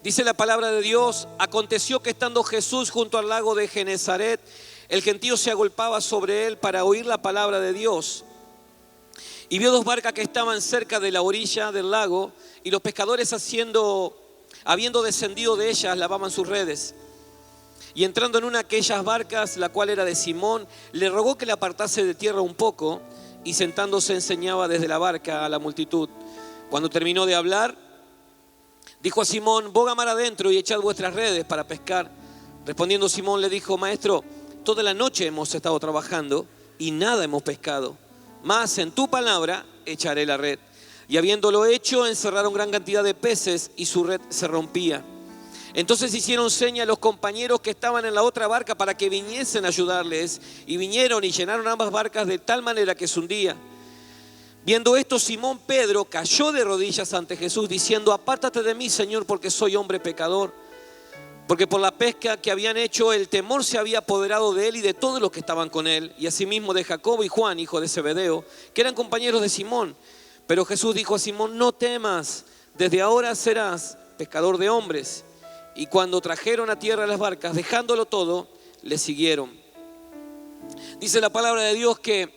Dice la palabra de Dios: aconteció que estando Jesús junto al lago de Genesaret, el gentío se agolpaba sobre él para oír la palabra de Dios. Y vio dos barcas que estaban cerca de la orilla del lago, y los pescadores habiendo descendido de ellas, lavaban sus redes. Y entrando en una de aquellas barcas, la cual era de Simón, le rogó que le apartase de tierra un poco, y sentándose enseñaba desde la barca a la multitud. Cuando terminó de hablar, dijo a Simón: boga mar adentro y echad vuestras redes para pescar. Respondiendo Simón le dijo: Maestro, toda la noche hemos estado trabajando y nada hemos pescado, mas en tu palabra echaré la red. Y habiéndolo hecho, encerraron gran cantidad de peces y su red se rompía. Entonces hicieron seña a los compañeros que estaban en la otra barca para que viniesen a ayudarles, y vinieron y llenaron ambas barcas de tal manera que se hundía. Viendo esto, Simón Pedro cayó de rodillas ante Jesús, diciendo: apártate de mí, Señor, porque soy hombre pecador. Porque por la pesca que habían hecho, el temor se había apoderado de él y de todos los que estaban con él, y asimismo de Jacobo y Juan, hijo de Zebedeo, que eran compañeros de Simón. Pero Jesús dijo a Simón: no temas, desde ahora serás pescador de hombres. Y cuando trajeron a tierra las barcas, dejándolo todo, le siguieron. Dice la palabra de Dios que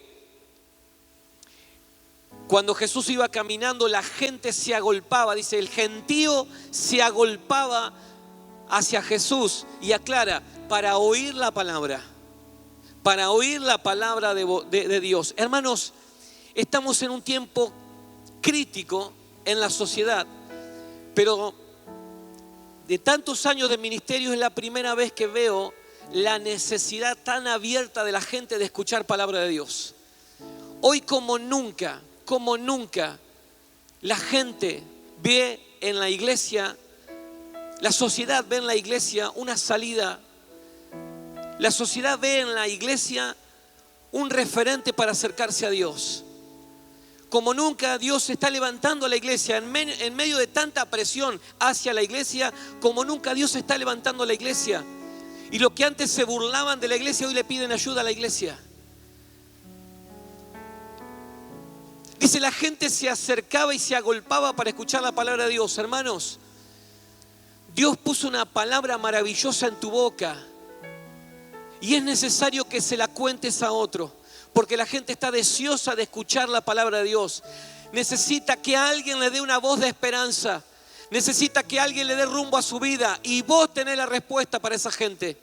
cuando Jesús iba caminando, la gente se agolpaba. Dice, el gentío se agolpaba hacia Jesús. Y aclara: para oír la palabra. Para oír la palabra de Dios. Hermanos, estamos en un tiempo crítico en la sociedad. Pero de tantos años de ministerio es la primera vez que veo la necesidad tan abierta de la gente de escuchar palabra de Dios. Hoy como nunca, la gente ve en la iglesia, la sociedad ve en la iglesia una salida. La sociedad ve en la iglesia un referente para acercarse a Dios. Como nunca Dios está levantando a la iglesia en medio de tanta presión hacia la iglesia. Como nunca Dios está levantando a la iglesia. Y los que antes se burlaban de la iglesia hoy le piden ayuda a la iglesia. Dice, la gente se acercaba y se agolpaba para escuchar la palabra de Dios. Hermanos, Dios puso una palabra maravillosa en tu boca y es necesario que se la cuentes a otro. Porque la gente está deseosa de escuchar la palabra de Dios. Necesita que alguien le dé una voz de esperanza. Necesita que alguien le dé rumbo a su vida. Y vos tenés la respuesta para esa gente.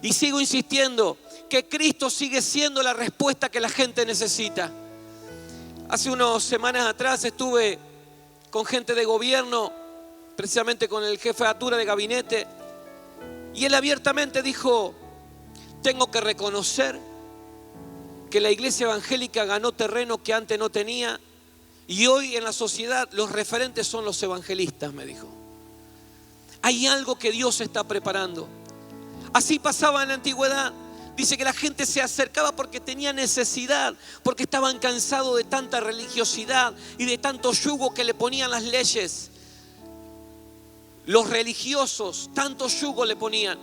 Y sigo insistiendo que Cristo sigue siendo la respuesta que la gente necesita. Hace unas semanas atrás estuve con gente de gobierno, precisamente con el jefatura de gabinete. Y él abiertamente dijo: tengo que reconocer que la iglesia evangélica ganó terreno que antes no tenía, y hoy en la sociedad los referentes son los evangelistas, me dijo. Hay algo que Dios está preparando. Así pasaba en la antigüedad. Dice que la gente se acercaba porque tenía necesidad, porque estaban cansados de tanta religiosidad y de tanto yugo que le ponían las leyes. Los religiosos, tanto yugo le ponían.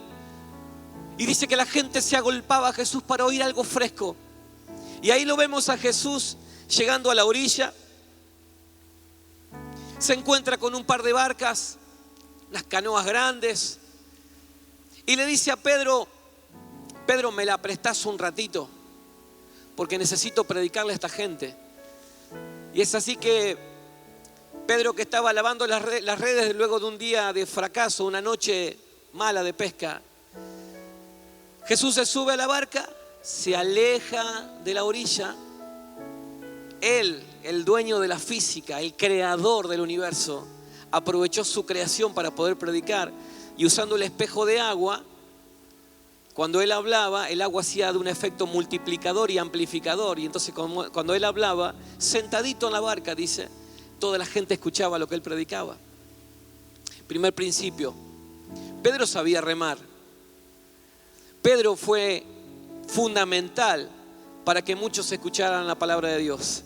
Y dice que la gente se agolpaba a Jesús para oír algo fresco. Y ahí lo vemos a Jesús llegando a la orilla. Se encuentra con un par de barcas, unas canoas grandes. Y le dice a Pedro: Pedro, ¿me la prestás un ratito? Porque necesito predicarle a esta gente. Y es así que Pedro, que estaba lavando las redes luego de un día de fracaso, una noche mala de pesca, Jesús se sube a la barca, se aleja de la orilla. Él, el dueño de la física, el creador del universo, aprovechó su creación para poder predicar. Y usando el espejo de agua, cuando él hablaba, el agua hacía de un efecto multiplicador y amplificador. Y entonces cuando él hablaba, sentadito en la barca, dice, toda la gente escuchaba lo que él predicaba. Primer principio: Pedro sabía remar. Pedro fue fundamental para que muchos escucharan la palabra de Dios.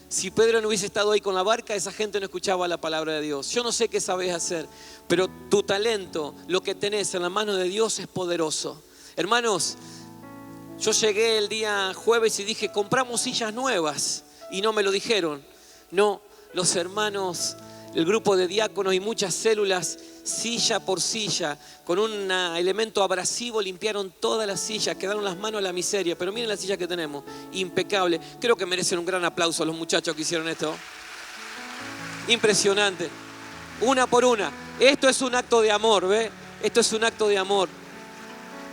Si Pedro no hubiese estado ahí con la barca, esa gente no escuchaba la palabra de Dios. Yo no sé qué sabes hacer, pero tu talento, lo que tenés en la mano de Dios es poderoso. Hermanos, yo llegué el día jueves y dije: compramos sillas nuevas, y no me lo dijeron. No, los hermanos el grupo de diáconos y muchas células, silla por silla, con un elemento abrasivo limpiaron todas las sillas, quedaron las manos a la miseria. Pero miren la silla que tenemos, impecable. Creo que merecen un gran aplauso a los muchachos que hicieron esto. Impresionante. Una por una. Esto es un acto de amor, ¿ve? Esto es un acto de amor.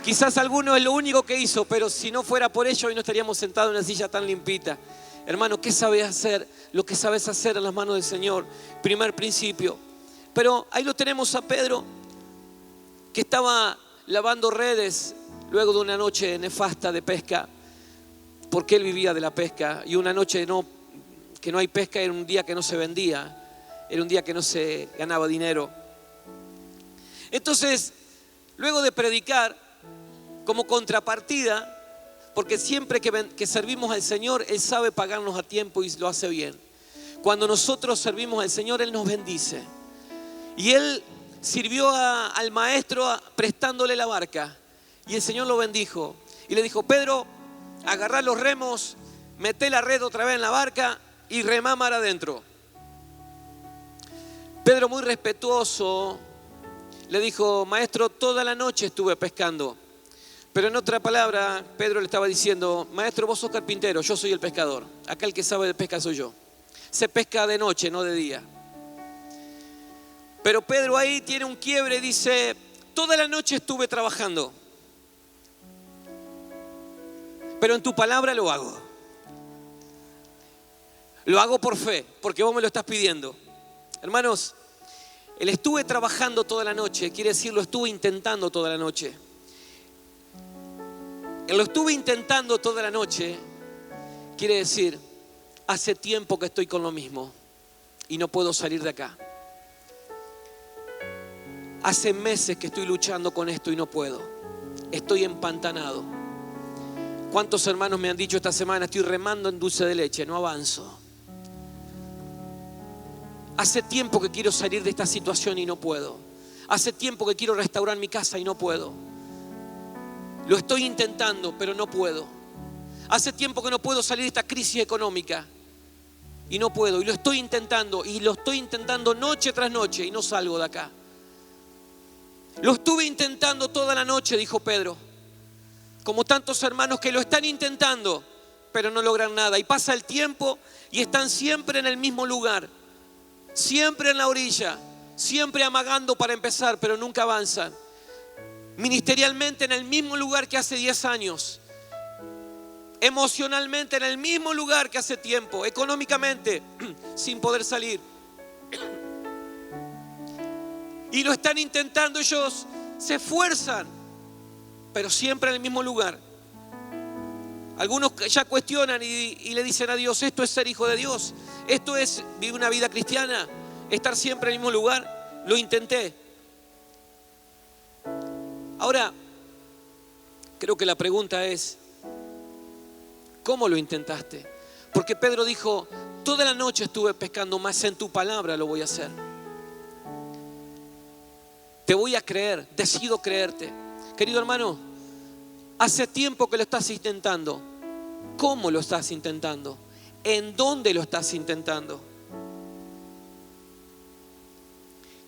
Quizás alguno es lo único que hizo, pero si no fuera por ello, hoy no estaríamos sentados en una silla tan limpita. Hermano, ¿qué sabes hacer? Lo que sabes hacer en las manos del Señor. Primer principio. Pero ahí lo tenemos a Pedro, que estaba lavando redes luego de una noche nefasta de pesca, porque él vivía de la pesca. Y una noche que no hay pesca era un día que no se vendía, era un día que no se ganaba dinero. Entonces, luego de predicar, como contrapartida, porque siempre que servimos al Señor, Él sabe pagarnos a tiempo y lo hace bien. Cuando nosotros servimos al Señor, Él nos bendice. Y Él sirvió al maestro prestándole la barca. Y el Señor lo bendijo. Y le dijo: Pedro, agarrá los remos, meté la red otra vez en la barca y remá mar adentro. Pedro, muy respetuoso, le dijo: maestro, toda la noche estuve pescando. Pero en otra palabra, Pedro le estaba diciendo: maestro, vos sos carpintero, yo soy el pescador. Acá el que sabe de pesca soy yo. Se pesca de noche, no de día. Pero Pedro ahí tiene un quiebre y dice: toda la noche estuve trabajando, pero en tu palabra lo hago. Lo hago por fe, porque vos me lo estás pidiendo. Hermanos, el estuve trabajando toda la noche quiere decir lo estuve intentando toda la noche. Lo estuve intentando toda la noche quiere decir hace tiempo que estoy con lo mismo y no puedo salir de acá. Hace meses que estoy luchando con esto y no puedo. Estoy empantanado. ¿Cuántos hermanos me han dicho esta semana: estoy remando en dulce de leche, no avanzo? Hace tiempo que quiero salir de esta situación y no puedo. Hace tiempo que quiero restaurar mi casa y no puedo. Lo estoy intentando, pero no puedo. Hace tiempo que no puedo salir de esta crisis económica y no puedo. Y lo estoy intentando noche tras noche y no salgo de acá. Lo estuve intentando toda la noche, dijo Pedro. Como tantos hermanos que lo están intentando, pero no logran nada. Y pasa el tiempo y están siempre en el mismo lugar. Siempre en la orilla. Siempre amagando para empezar, pero nunca avanzan. Ministerialmente en el mismo lugar que hace 10 años. Emocionalmente en el mismo lugar que hace tiempo. Económicamente sin poder salir. Y lo están intentando, ellos se esfuerzan, pero siempre en el mismo lugar. Algunos ya cuestionan y le dicen a Dios: esto es ser hijo de Dios, esto es vivir una vida cristiana, estar siempre en el mismo lugar. Lo intenté. Ahora, creo que la pregunta es: ¿cómo lo intentaste? Porque Pedro dijo: toda la noche estuve pescando, más en tu palabra lo voy a hacer. Te voy a creer, decido creerte. Querido hermano, hace tiempo que lo estás intentando. ¿Cómo lo estás intentando? ¿En dónde lo estás intentando?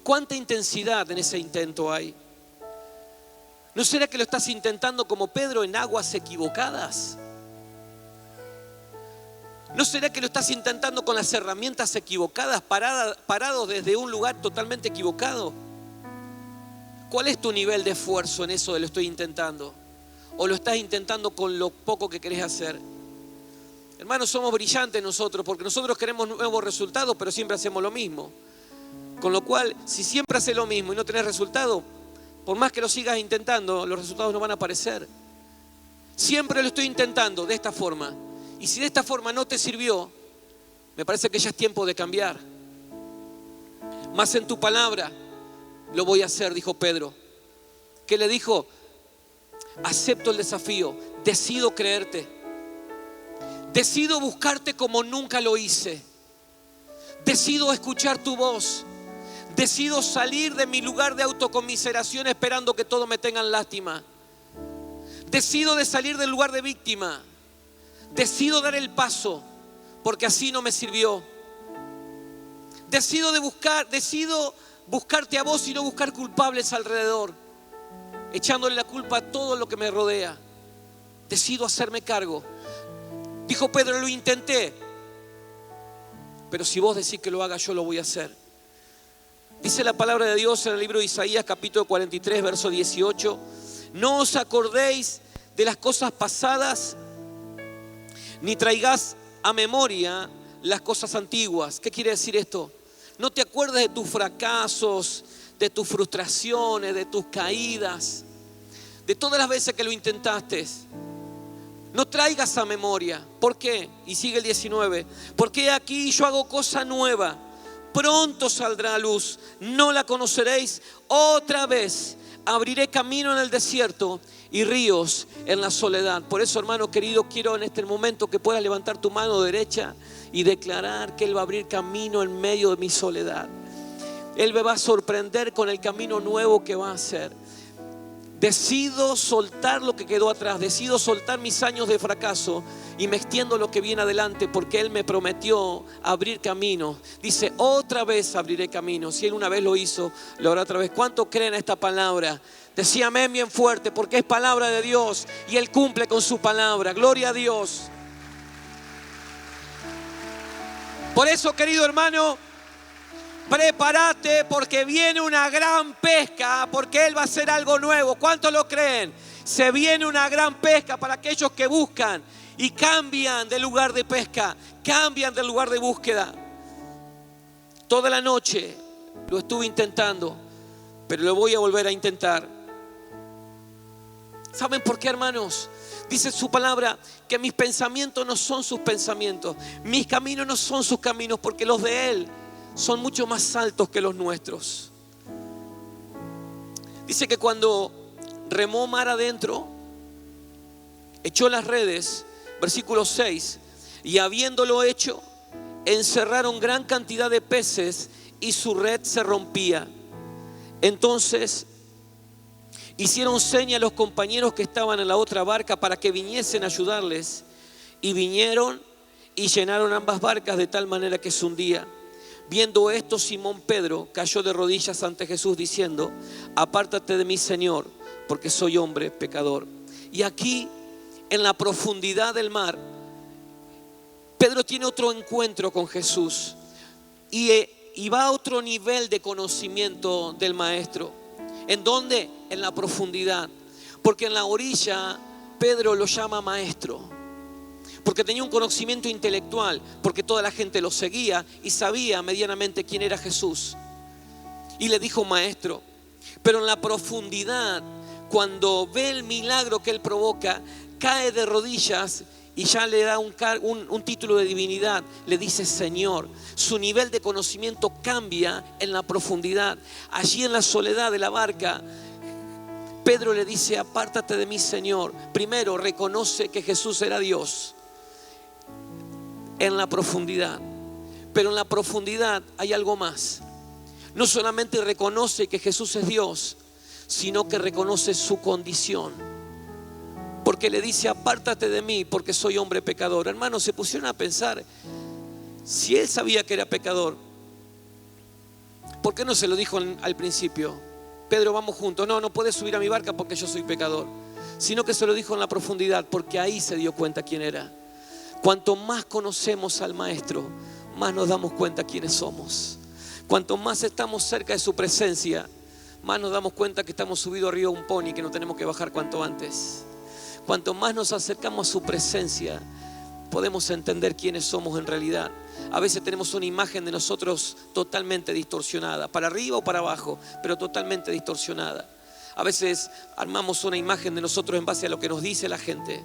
¿Cuánta intensidad en ese intento hay? ¿No será que lo estás intentando como Pedro en aguas equivocadas? ¿No será que lo estás intentando con las herramientas equivocadas, parados desde un lugar totalmente equivocado? ¿Cuál es tu nivel de esfuerzo en eso de lo estoy intentando? ¿O lo estás intentando con lo poco que querés hacer? Hermanos, somos brillantes nosotros porque nosotros queremos nuevos resultados, pero siempre hacemos lo mismo. Con lo cual, si siempre haces lo mismo y no tenés resultado, por más que lo sigas intentando, los resultados no van a aparecer. Siempre lo estoy intentando de esta forma. Y si de esta forma no te sirvió, me parece que ya es tiempo de cambiar. Más en tu palabra lo voy a hacer, dijo Pedro. ¿Qué le dijo? Acepto el desafío, decido creerte. Decido buscarte como nunca lo hice. Decido escuchar tu voz. Decido salir de mi lugar de autocomiseración esperando que todos me tengan lástima. Decido de salir del lugar de víctima. Decido dar el paso porque así no me sirvió. Decido buscarte a vos y no buscar culpables alrededor, echándole la culpa a todo lo que me rodea. Decido hacerme cargo. Dijo Pedro, lo intenté, pero si vos decís que lo haga, yo lo voy a hacer. Dice la palabra de Dios en el libro de Isaías, capítulo 43, verso 18. No os acordéis de las cosas pasadas, ni traigáis a memoria las cosas antiguas. ¿Qué quiere decir esto? No te acuerdes de tus fracasos, de tus frustraciones, de tus caídas, de todas las veces que lo intentaste. No traigas a memoria. ¿Por qué? Y sigue el 19. Porque aquí yo hago cosa nueva. Pronto saldrá a luz. No la conoceréis. Otra vez abriré camino en el desierto y ríos en la soledad. Por eso, hermano querido, quiero en este momento que puedas levantar tu mano derecha y declarar que Él va a abrir camino en medio de mi soledad. Él me va a sorprender con el camino nuevo que va a hacer. Decido soltar lo que quedó atrás. Decido soltar mis años de fracaso y me extiendo lo que viene adelante, porque Él me prometió abrir camino. Dice, otra vez abriré camino. Si Él una vez lo hizo, lo hará otra vez. ¿Cuánto creen esta palabra? Decía amén bien fuerte, porque es palabra de Dios y Él cumple con su palabra. Gloria a Dios. Por eso, querido hermano, prepárate, porque viene una gran pesca, porque Él va a hacer algo nuevo. ¿Cuántos lo creen? Se viene una gran pesca para aquellos que buscan y cambian de lugar de pesca, cambian del lugar de búsqueda. Toda la noche lo estuve intentando, pero lo voy a volver a intentar. ¿Saben por qué, hermanos? Dice su palabra que mis pensamientos no son sus pensamientos, mis caminos no son sus caminos, porque los de Él son mucho más altos que los nuestros. Dice que cuando remó mar adentro, echó las redes, versículo 6, y habiéndolo hecho, encerraron gran cantidad de peces y su red se rompía. Entonces hicieron seña a los compañeros que estaban en la otra barca para que viniesen a ayudarles, y vinieron y llenaron ambas barcas de tal manera que se hundía. Viendo esto, Simón Pedro cayó de rodillas ante Jesús diciendo, apártate de mí, Señor, porque soy hombre pecador. Y aquí, en la profundidad del mar, Pedro tiene otro encuentro con Jesús y va a otro nivel de conocimiento del Maestro. ¿En dónde? En la profundidad. Porque en la orilla Pedro lo llama maestro, porque tenía un conocimiento intelectual, porque toda la gente lo seguía y sabía medianamente quién era Jesús, y le dijo maestro. Pero en la profundidad, cuando ve el milagro que Él provoca, cae de rodillas y ya le da un título de divinidad, le dice Señor. Su nivel de conocimiento cambia en la profundidad. Allí en la soledad de la barca, Pedro le dice, apártate de mí, Señor. Primero reconoce que Jesús era Dios en la profundidad, pero en la profundidad hay algo más. No solamente reconoce que Jesús es Dios, sino que reconoce su condición, porque le dice, apártate de mí porque soy hombre pecador. Hermanos, se pusieron a pensar, si Él sabía que era pecador, ¿por qué no se lo dijo al principio? Pedro, vamos juntos. No puedes subir a mi barca porque yo soy pecador. Sino que se lo dijo en la profundidad, porque ahí se dio cuenta quién era. Cuanto más conocemos al Maestro, más nos damos cuenta quiénes somos. Cuanto más estamos cerca de su presencia, más nos damos cuenta que estamos subidos arriba de un pony, que no tenemos que bajar cuanto antes. Cuanto más nos acercamos a su presencia, podemos entender quiénes somos en realidad. A veces tenemos una imagen de nosotros totalmente distorsionada, para arriba o para abajo, pero totalmente distorsionada. A veces armamos una imagen de nosotros en base a lo que nos dice la gente,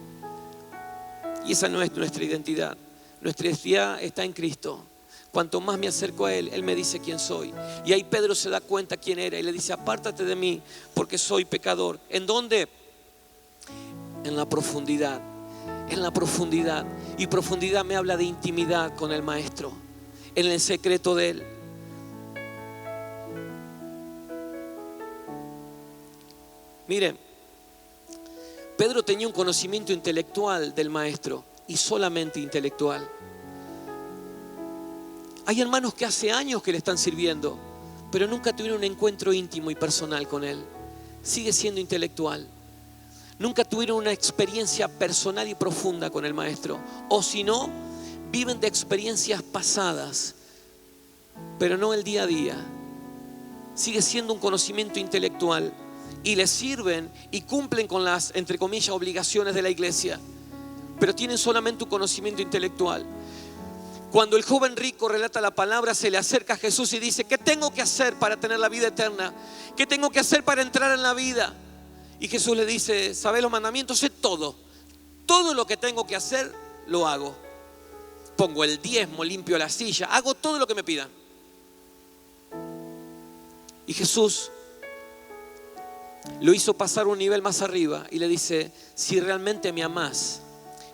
y esa no es nuestra identidad. Nuestra identidad está en Cristo. Cuanto más me acerco a Él, Él me dice quién soy. Y ahí Pedro se da cuenta quién era y le dice, apártate de mí porque soy pecador. ¿En dónde? En la profundidad. En la profundidad. Y profundidad me habla de intimidad con el Maestro, en el secreto de Él. Miren, Pedro tenía un conocimiento intelectual del Maestro, y solamente intelectual. Hay hermanos que hace años que le están sirviendo, pero nunca tuvieron un encuentro íntimo y personal con Él. Sigue siendo intelectual. Nunca tuvieron una experiencia personal y profunda con el Maestro. O si no, viven de experiencias pasadas, pero no el día a día. Sigue siendo un conocimiento intelectual y le sirven y cumplen con las, entre comillas, obligaciones de la iglesia, pero tienen solamente un conocimiento intelectual. Cuando el joven rico relata la palabra, se le acerca a Jesús y dice: ¿qué tengo que hacer para tener la vida eterna? ¿Qué tengo que hacer para entrar en la vida? Y Jesús le dice: ¿sabes los mandamientos? Sé todo. Todo lo que tengo que hacer, lo hago. Pongo el diezmo, limpio la silla, hago todo lo que me pidan. Y Jesús lo hizo pasar un nivel más arriba y le dice: si realmente me amás,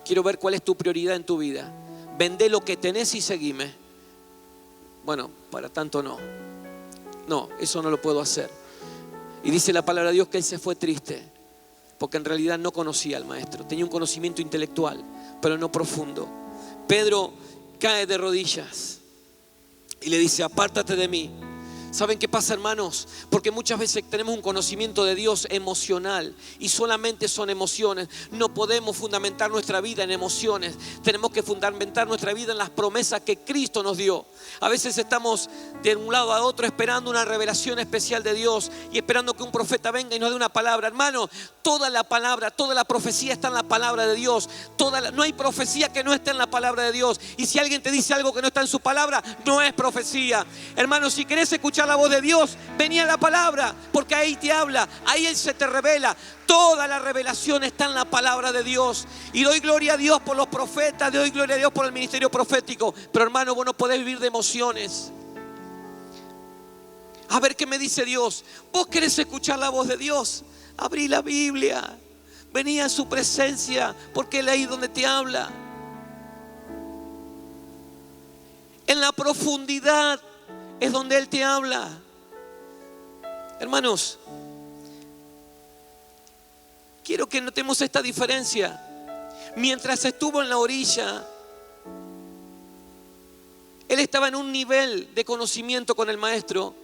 quiero ver cuál es tu prioridad en tu vida. Vendé lo que tenés y seguime. Bueno, para tanto no. No, eso no lo puedo hacer. Y dice la palabra de Dios que él se fue triste, porque en realidad no conocía al Maestro. Tenía un conocimiento intelectual, pero no profundo. Pedro cae de rodillas y le dice: apártate de mí. ¿Saben qué pasa, hermanos? Porque muchas veces tenemos un conocimiento de Dios emocional y solamente son emociones. No podemos fundamentar nuestra vida en emociones. Tenemos que fundamentar nuestra vida en las promesas que Cristo nos dio. A veces estamos de un lado a otro esperando una revelación especial de Dios y esperando que un profeta venga y nos dé una palabra. Hermano, toda la palabra, toda la profecía está en la palabra de Dios. No hay profecía que no esté en la palabra de Dios. Y si alguien te dice algo que no está en su palabra, no es profecía. Hermano, si querés escuchar la voz de Dios, vení a la palabra, porque ahí te habla, ahí Él se te revela. Toda la revelación está en la palabra de Dios. Y doy gloria a Dios por los profetas, doy gloria a Dios por el ministerio profético. Pero hermano, vos no podés vivir de emociones. A ver qué me dice Dios. Vos querés escuchar la voz de Dios, abrí la Biblia, vení a su presencia, porque Él ahí donde te habla. En la profundidad es donde Él te habla. Hermanos, quiero que notemos esta diferencia. Mientras estuvo en la orilla, Él estaba en un nivel de conocimiento con el Maestro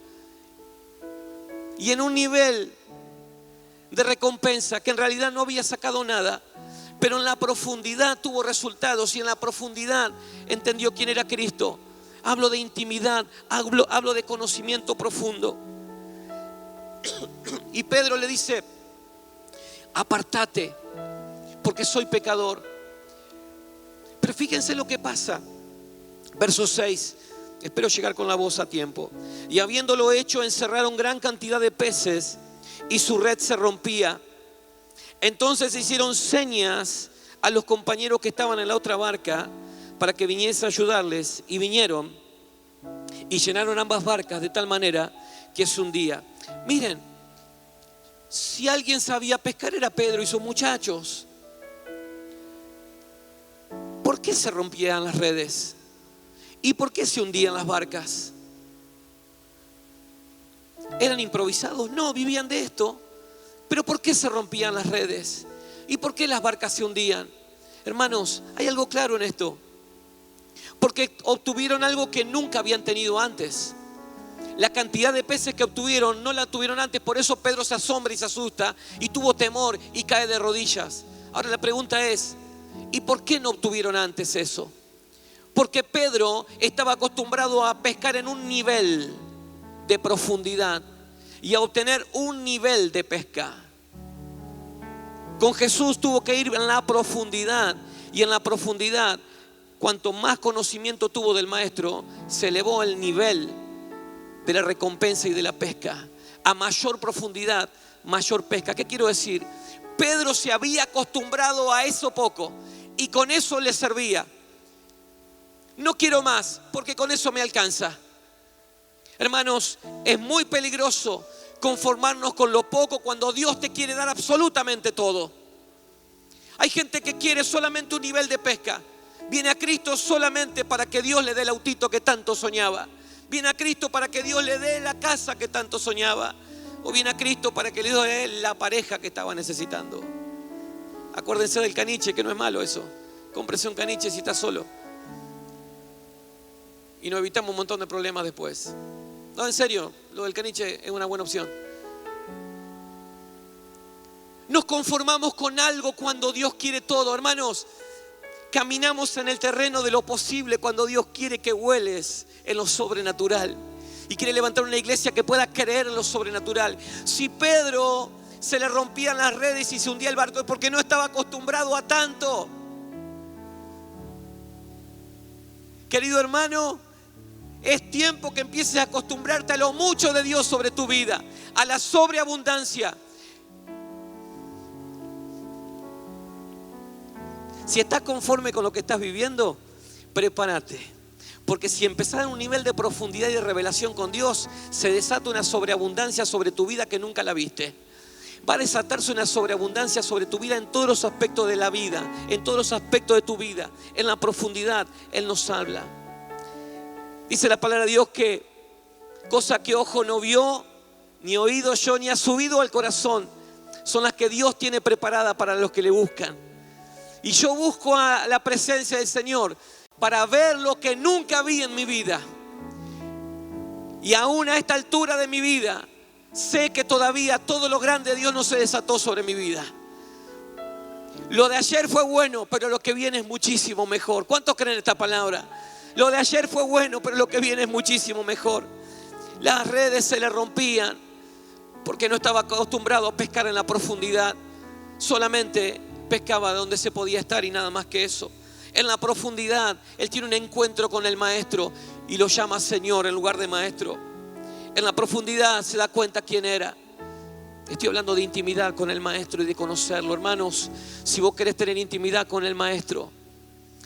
y en un nivel de recompensa que en realidad no había sacado nada, pero en la profundidad tuvo resultados y en la profundidad entendió quién era Cristo. Hablo de intimidad, hablo de conocimiento profundo. Y Pedro le dice: apártate, porque soy pecador. Pero fíjense lo que pasa. Verso 6. Espero llegar con la voz a tiempo. Y habiéndolo hecho, encerraron gran cantidad de peces y su red se rompía. Entonces hicieron señas a los compañeros que estaban en la otra barca para que viniese a ayudarles, y vinieron y llenaron ambas barcas de tal manera que se hundía. Miren, si alguien sabía pescar era Pedro y sus muchachos. ¿Por qué se rompían las redes? ¿Y por qué se hundían las barcas? ¿Eran improvisados? No, vivían de esto. ¿Pero por qué se rompían las redes? ¿Y por qué las barcas se hundían? Hermanos, hay algo claro en esto. Porque obtuvieron algo que nunca habían tenido antes. La cantidad de peces que obtuvieron no la tuvieron antes. Por eso Pedro se asombra y se asusta y tuvo temor y cae de rodillas. Ahora la pregunta es: ¿y por qué no obtuvieron antes eso? Porque Pedro estaba acostumbrado a pescar en un nivel de profundidad y a obtener un nivel de pesca. Con Jesús tuvo que ir en la profundidad, y en la profundidad, cuanto más conocimiento tuvo del Maestro, se elevó el nivel de la recompensa y de la pesca. A mayor profundidad, mayor pesca. ¿Qué quiero decir? Pedro se había acostumbrado a eso poco y con eso le servía. No quiero más, porque con eso me alcanza. Hermanos, es muy peligroso conformarnos con lo poco cuando Dios te quiere dar absolutamente todo. Hay gente que quiere solamente un nivel de pesca. Viene a Cristo solamente para que Dios le dé el autito que tanto soñaba. Viene a Cristo para que Dios le dé la casa que tanto soñaba. O viene a Cristo para que le dé la pareja que estaba necesitando. Acuérdense del caniche, que no es malo eso. Cómprese un caniche si está solo. y nos evitamos un montón de problemas después. No, en serio, lo del caniche es una buena opción. Nos conformamos con algo cuando Dios quiere todo, hermanos. Caminamos en el terreno de lo posible cuando Dios quiere que vueles en lo sobrenatural y quiere levantar una iglesia que pueda creer en lo sobrenatural. Si Pedro se le rompían las redes y se hundía el barco es porque no estaba acostumbrado a tanto. Querido hermano, es tiempo que empieces a acostumbrarte a lo mucho de Dios sobre tu vida, a la sobreabundancia. Si estás conforme con lo que estás viviendo, prepárate. Porque si empezás en un nivel de profundidad y de revelación con Dios, se desata una sobreabundancia sobre tu vida que nunca la viste. Va a desatarse una sobreabundancia sobre tu vida en todos los aspectos de la vida, en todos los aspectos de tu vida, en la profundidad. Él nos habla. Dice la palabra de Dios que cosa que ojo no vio, ni oído oyó, ni ha subido al corazón, son las que Dios tiene preparada para los que le buscan. Y yo busco a la presencia del Señor para ver lo que nunca vi en mi vida. Y aún a esta altura de mi vida, sé que todavía todo lo grande de Dios no se desató sobre mi vida. Lo de ayer fue bueno, pero lo que viene es muchísimo mejor. ¿Cuántos creen esta palabra? Lo de ayer fue bueno, pero lo que viene es muchísimo mejor. Las redes se le rompían porque no estaba acostumbrado a pescar en la profundidad. Solamente pescaba donde se podía estar y nada más que eso. En la profundidad, él tiene un encuentro con el maestro y lo llama Señor en lugar de maestro. En la profundidad se da cuenta quién era. Estoy hablando de intimidad con el maestro y de conocerlo. Hermanos, si vos querés tener intimidad con el maestro,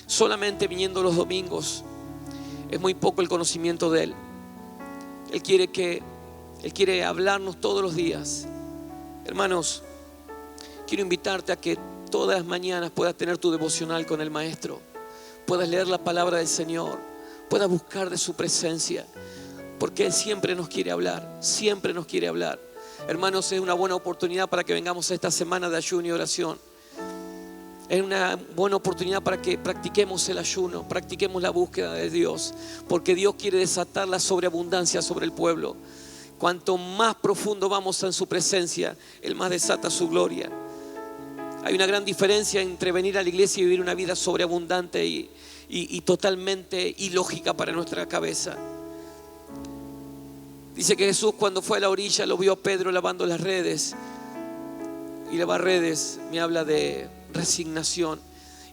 solamente viniendo los domingos, es muy poco el conocimiento de él. Él quiere hablarnos todos los días. Hermanos, quiero invitarte a que todas las mañanas puedas tener tu devocional con el maestro, puedas leer la palabra del Señor, puedas buscar de su presencia, porque Él siempre nos quiere hablar, siempre nos quiere hablar. Hermanos, es una buena oportunidad para que vengamos a esta semana de ayuno y oración. Es una buena oportunidad para que practiquemos el ayuno, practiquemos la búsqueda de Dios, porque Dios quiere desatar la sobreabundancia sobre el pueblo. Cuanto más profundo vamos en su presencia, Él más desata su gloria. Hay una gran diferencia entre venir a la iglesia y vivir una vida sobreabundante y totalmente ilógica para nuestra cabeza. Dice que Jesús, cuando fue a la orilla, lo vio a Pedro lavando las redes. Y lavar redes me habla de resignación.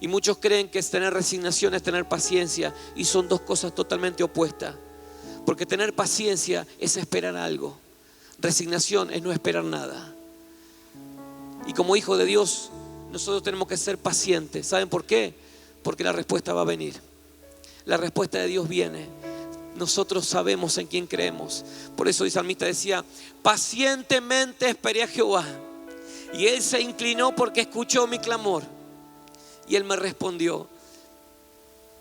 Y muchos creen que tener resignación es tener paciencia, y son dos cosas totalmente opuestas. Porque tener paciencia es esperar algo. Resignación es no esperar nada. Y como hijo de Dios, nosotros tenemos que ser pacientes. ¿Saben por qué? Porque la respuesta va a venir. La respuesta de Dios viene. Nosotros sabemos en quién creemos. Por eso el salmista decía: pacientemente esperé a Jehová, y Él se inclinó porque escuchó mi clamor, y Él me respondió.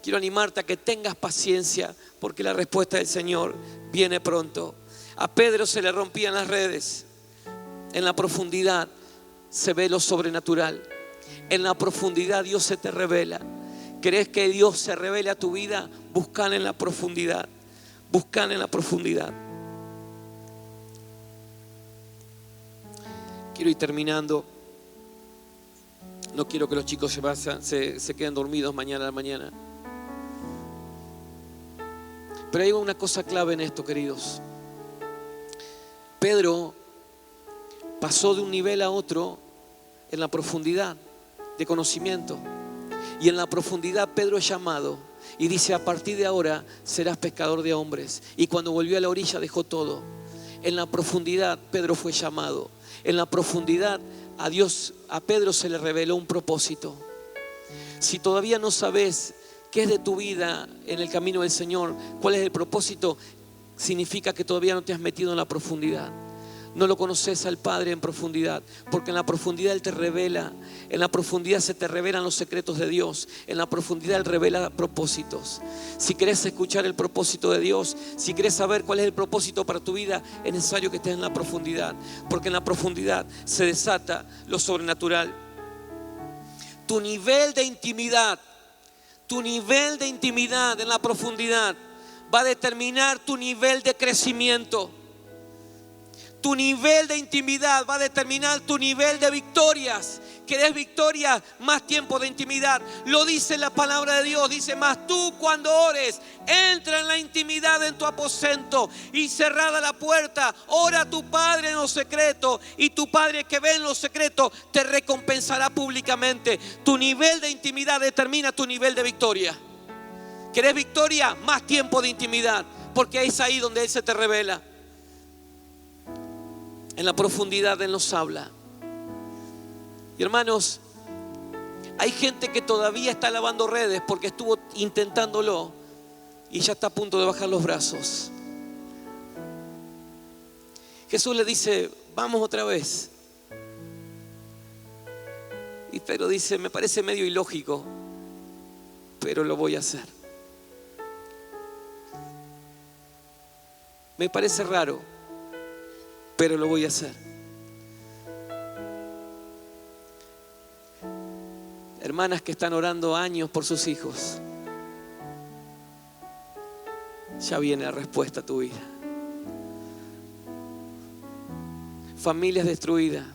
Quiero animarte a que tengas paciencia, porque la respuesta del Señor viene pronto. A Pedro se le rompían las redes. En la profundidad se ve lo sobrenatural. En la profundidad Dios se te revela. ¿Querés que Dios se revele a tu vida? Buscan en la profundidad. Buscan en la profundidad. Quiero ir terminando. No quiero que los chicos se queden dormidos mañana a la mañana. Pero hay una cosa clave en esto, queridos. Pedro pasó de un nivel a otro en la profundidad de conocimiento. Y en la profundidad Pedro es llamado y dice: a partir de ahora serás pescador de hombres. Y cuando volvió a la orilla dejó todo. En la profundidad Pedro fue llamado. En la profundidad a Pedro se le reveló un propósito. Si todavía no sabes qué es de tu vida en el camino del Señor, cuál es el propósito, significa que todavía no te has metido en la profundidad. No lo conoces al Padre en profundidad, porque en la profundidad Él te revela. En la profundidad se te revelan los secretos de Dios. En la profundidad Él revela propósitos. Si querés escuchar el propósito de Dios, si querés saber cuál es el propósito para tu vida, es necesario que estés en la profundidad, porque en la profundidad se desata lo sobrenatural. Tu nivel de intimidad en la profundidad va a determinar tu nivel de crecimiento. Tu nivel de intimidad va a determinar tu nivel de victorias. ¿Querés victoria? Más tiempo de intimidad. Lo dice la palabra de Dios. Dice: mas tú cuando ores, entra en la intimidad en tu aposento y cerrada la puerta, ora a tu Padre en lo secreto, y tu Padre que ve en lo secreto te recompensará públicamente. Tu nivel de intimidad determina tu nivel de victoria. ¿Querés victoria? Más tiempo de intimidad, porque es ahí donde Él se te revela. En la profundidad Él nos habla. Y hermanos, hay gente que todavía está lavando redes porque estuvo intentándolo y ya está a punto de bajar los brazos. Jesús le dice: vamos otra vez. Y Pedro dice: me parece medio ilógico, pero lo voy a hacer. Me parece raro, pero lo voy a hacer. Hermanas que están orando años por sus hijos, ya viene la respuesta a tu vida. Familias destruidas,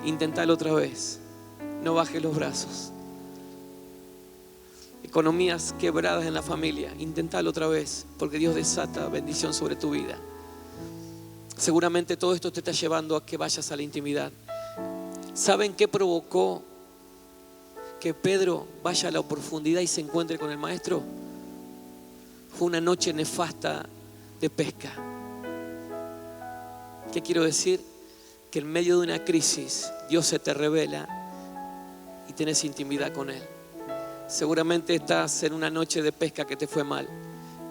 intentalo otra vez, no bajes los brazos. Economías quebradas en la familia, intentalo otra vez, porque Dios desata bendición sobre tu vida. Seguramente todo esto te está llevando a que vayas a la intimidad. ¿Saben qué provocó que Pedro vaya a la profundidad y se encuentre con el maestro? Fue una noche nefasta de pesca. ¿Qué quiero decir? Que en medio de una crisis Dios se te revela y tenés intimidad con Él. Seguramente estás en una noche de pesca que te fue mal.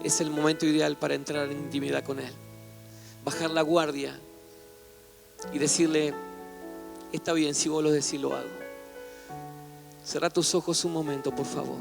Es el momento ideal para entrar en intimidad con Él. Bajar la guardia y decirle: está bien, si vos lo decís, lo hago. Cerrá tus ojos un momento, por favor.